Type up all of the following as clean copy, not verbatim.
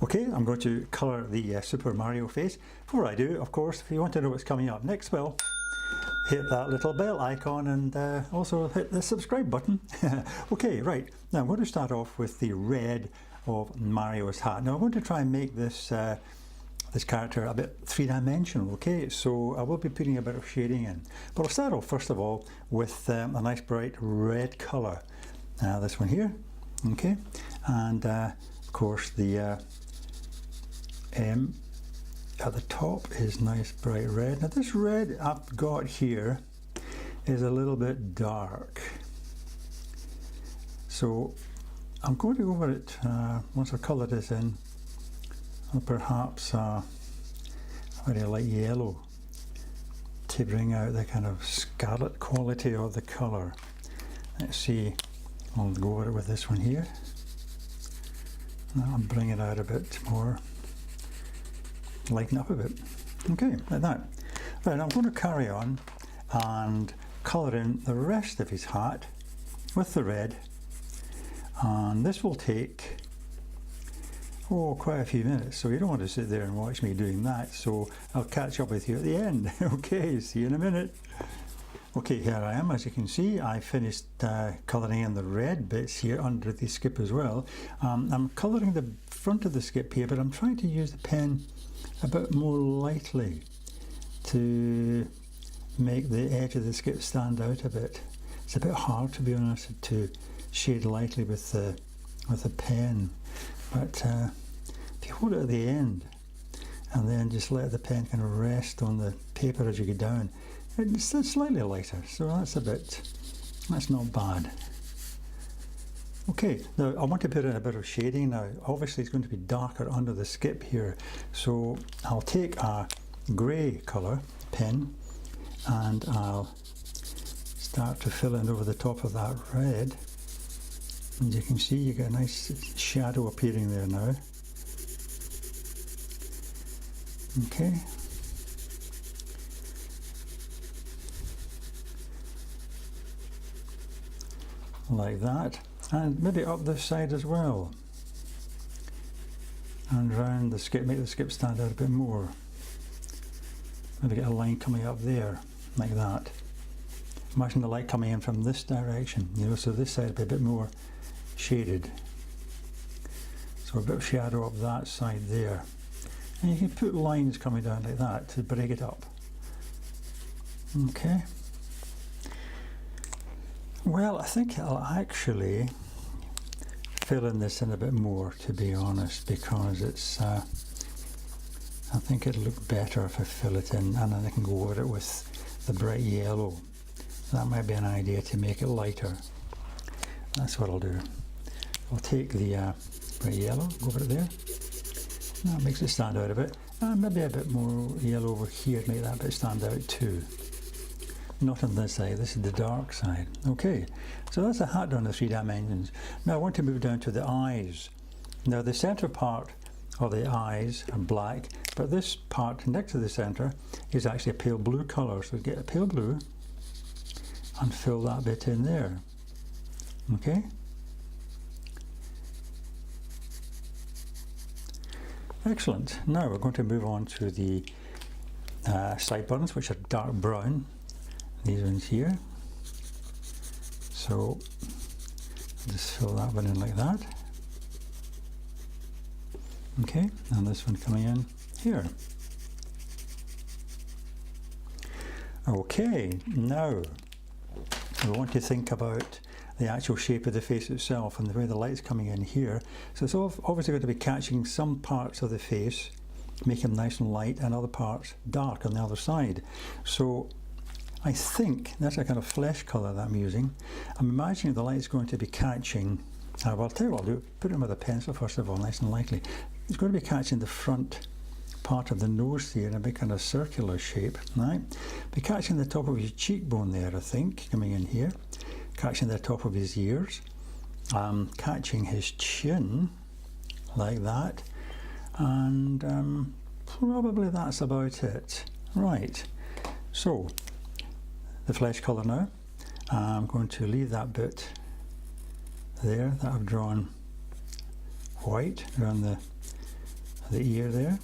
Okay, I'm going to colour the Super Mario face. Before I do, of course, if you want to know what's coming up next, well, hit that little bell icon and also hit the subscribe button. Okay, right, now I'm going to start off with the red of Mario's hat. Now I'm going to try and make this this character a bit three-dimensional, okay? So I will be putting a bit of shading in. But I'll start off first of all with a nice bright red colour. This one here, okay? And of course the M at the top is nice bright red. Now this red I've got here is a little bit dark, so I'm going to go over it once I've coloured this in, and perhaps a very light yellow to bring out the kind of scarlet quality of the colour. Let's see, I'll go over it with this one here. Now I'll bring it out a bit more, lighten up a bit. Okay, like that. Right, I'm going to carry on and colour in the rest of his hat with the red, and this will take quite a few minutes, so you don't want to sit there and watch me doing that, so I'll catch up with you at the end. Okay, see you in a minute. Okay, here I am. As you can see, I finished colouring in the red bits here under the skip as well. I'm colouring the front of the skip here, but I'm trying to use the pen a bit more lightly to make the edge of the skip stand out a bit. It's a bit hard, to be honest, to shade lightly with the pen, but if you hold it at the end and then just let the pen kind of rest on the paper as you go down, it's slightly lighter, so that's not bad. Okay, now I want to put in a bit of shading now. Obviously it's going to be darker under the skip here, so I'll take a grey colour pen and I'll start to fill in over the top of that red. And you can see you get a nice shadow appearing there now. Okay. Like that. And maybe up this side as well, and round the skip, make the skip stand out a bit more. Maybe get a line coming up there, like that. Imagine the light coming in from this direction, you know, so this side would be a bit more shaded. So a bit of shadow up that side there. And you can put lines coming down like that to break it up. Okay. Well, I think I'll actually fill in this in a bit more, to be honest, because it's I think it'll look better if I fill it in, and then I can go over it with the bright yellow. That might be an idea to make it lighter. That's what I'll do. I'll take the bright yellow, go over it there. That makes it stand out a bit, and maybe a bit more yellow over here to make that bit stand out too. Not on this side, this is the dark side. Okay, so that's a hat down to 3 dimensions. Now I want to move down to the eyes. Now the centre part of the eyes are black, but this part next to the centre is actually a pale blue colour. So get a pale blue and fill that bit in there. Okay. Excellent. Now we're going to move on to the sideburns, which are dark brown. These ones here. So just fill that one in like that. Okay, and this one coming in here. Okay, now we want to think about the actual shape of the face itself and the way the light's coming in here. So it's obviously going to be catching some parts of the face, make them nice and light, and other parts dark on the other side. So I think that's a kind of flesh colour that I'm using. I'm imagining the light's going to be catching, well, I'll tell you what I'll do, put it with a pencil first of all, nice and lightly. It's going to be catching the front part of the nose here in a big kind of circular shape, right? Be catching the top of his cheekbone there, I think, coming in here. Catching the top of his ears. Catching his chin, like that. And probably that's about it. Right, so the flesh colour now. I'm going to leave that bit there that I've drawn white around the ear there,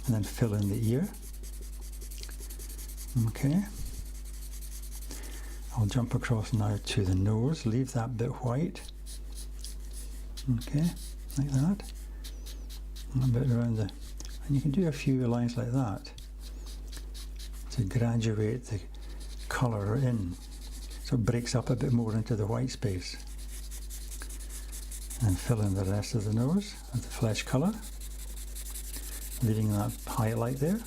and then fill in the ear. Okay. I'll jump across now to the nose, leave that bit white. Okay, like that. A bit around the, and you can do a few lines like that to graduate the colour in, so it breaks up a bit more into the white space. And fill in the rest of the nose with the flesh colour, leaving that highlight there.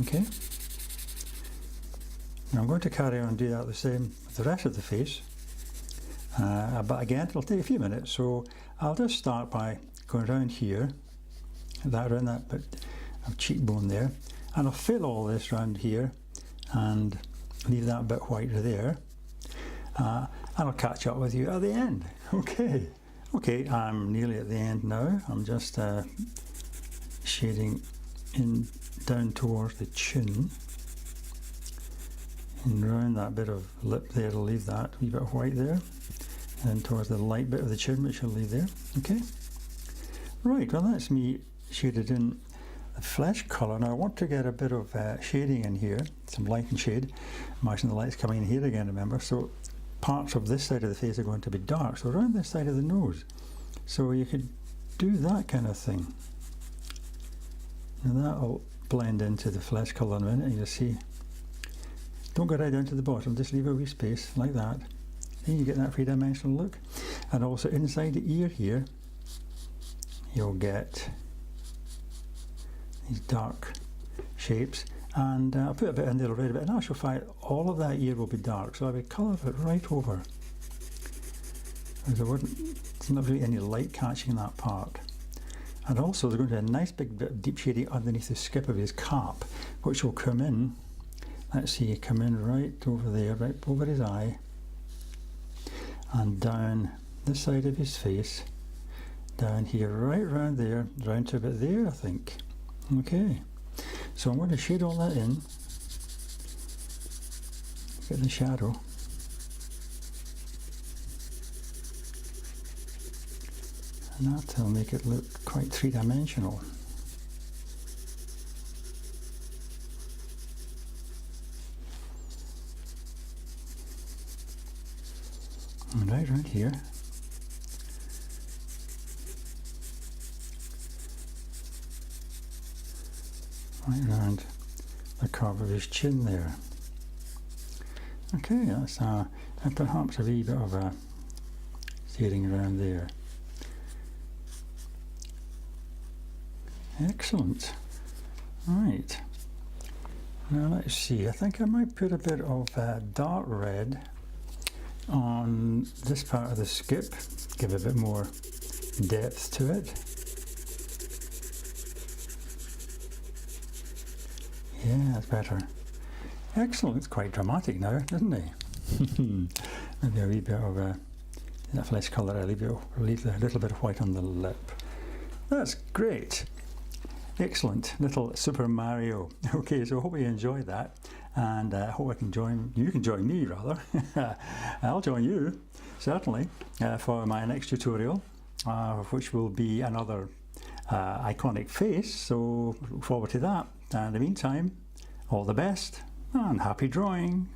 Okay. Now I'm going to carry on and do that the same with the rest of the face, but again it'll take a few minutes, so I'll just start by going around here, around that bit of cheekbone there, and I'll fill all this around here and leave that bit whiter there, and I'll catch up with you at the end. Okay, I'm nearly at the end now. I'm just shading in down towards the chin and round that bit of lip there. I'll leave that wee bit of white there, and towards the light bit of the chin, which I'll leave there. Okay, right, well that's me shaded in the flesh colour. Now I want to get a bit of shading in here, some light and shade. Imagine the light's coming in here again, remember, so parts of this side of the face are going to be dark, so around this side of the nose, so you could do that kind of thing, and that'll blend into the flesh colour in a minute. And you'll see, don't go right down to the bottom, just leave a wee space like that, then you get that three-dimensional look. And also inside the ear here you'll get these dark shapes, and I'll put a bit in there already, but in actual fact all of that ear will be dark, so I would colour it right over, because there's not really any light catching that part. And also there's going to be a nice big bit of deep shading underneath the skip of his cap, which will come in, let's see, come in right over there, right over his eye, and down this side of his face, down here, right round there, round to about there I think. Okay, so I'm going to shade all that in, get the shadow, and that'll make it look quite three-dimensional. And right around here, right around the curve of his chin there. Okay, that's and perhaps a wee bit of a shading around there. Excellent. Right. Now let's see. I think I might put a bit of dark red on this part of the skip, give a bit more depth to it. Yeah, that's better. Excellent. It's quite dramatic now, isn't it? Maybe a wee bit of that flesh colour. I'll leave a little bit of white on the lip. That's great. Excellent. Little Super Mario. Okay, so I hope you enjoyed that, and I hope you can join me rather. I'll join you, certainly, for my next tutorial, which will be another iconic face, so look forward to that. And in the meantime, all the best and happy drawing.